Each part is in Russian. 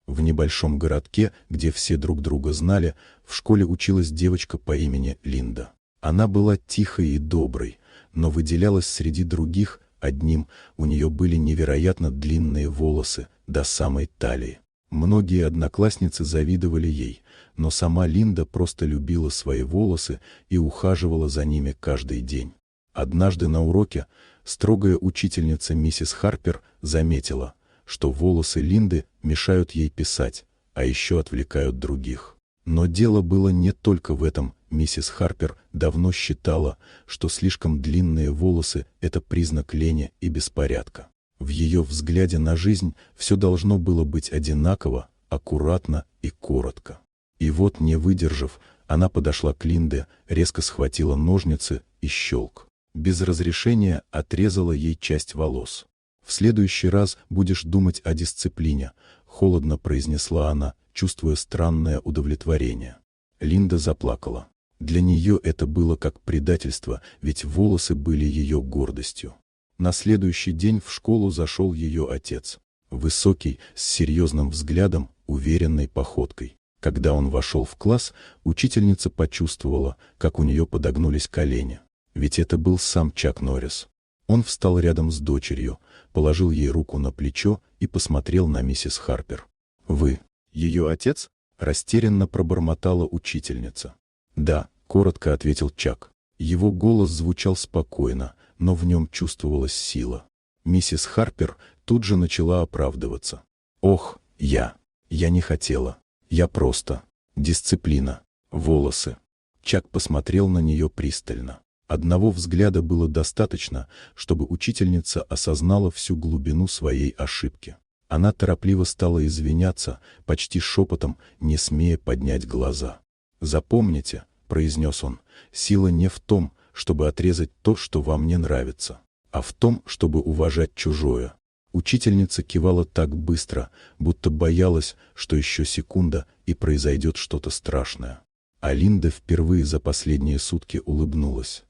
В небольшом городке, где все друг друга знали, в школе училась девочка по имени Линда. Она была тихой и доброй, но выделялась среди других одним: у нее были невероятно длинные волосы до самой талии. Многие одноклассницы завидовали ей, но сама Линда просто любила свои волосы и ухаживала за ними каждый день. Однажды на уроке строгая учительница миссис Харпер заметила, что волосы Линды мешают ей писать, а еще отвлекают других. Но дело было не только в этом. Миссис Харпер давно считала, что слишком длинные волосы – это признак лени и беспорядка. В ее взгляде на жизнь все должно было быть одинаково, аккуратно и коротко. И вот, не выдержав, она подошла к Линде, резко схватила ножницы и щелк. Без разрешения отрезала ей часть волос. «В следующий раз будешь думать о дисциплине», — холодно произнесла она, чувствуя странное удовлетворение. Линда заплакала. Для нее это было как предательство, ведь волосы были ее гордостью. На следующий день в школу зашел ее отец. Высокий, с серьезным взглядом, уверенной походкой. Когда он вошел в класс, учительница почувствовала, как у нее подогнулись колени. Ведь это был сам Чак Норрис. Он встал рядом с дочерью, положил ей руку на плечо и посмотрел на миссис Харпер. «Вы ее отец?» — растерянно пробормотала учительница. «Да», — коротко ответил Чак. Его голос звучал спокойно, но в нем чувствовалась сила. Миссис Харпер тут же начала оправдываться. «Ох, я не хотела. Я просто... Дисциплина. Волосы». Чак посмотрел на нее пристально. Одного взгляда было достаточно, чтобы учительница осознала всю глубину своей ошибки. Она торопливо стала извиняться, почти шепотом, не смея поднять глаза. «Запомните», — произнес он, — «сила не в том, чтобы отрезать то, что вам не нравится, а в том, чтобы уважать чужое». Учительница кивала так быстро, будто боялась, что еще секунда, и произойдет что-то страшное. А Линда впервые за последние сутки улыбнулась.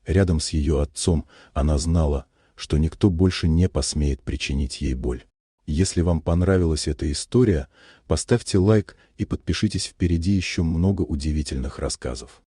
Рядом с ее отцом она знала, что никто больше не посмеет причинить ей боль. Если вам понравилась эта история, поставьте лайк и подпишитесь, впереди еще много удивительных рассказов.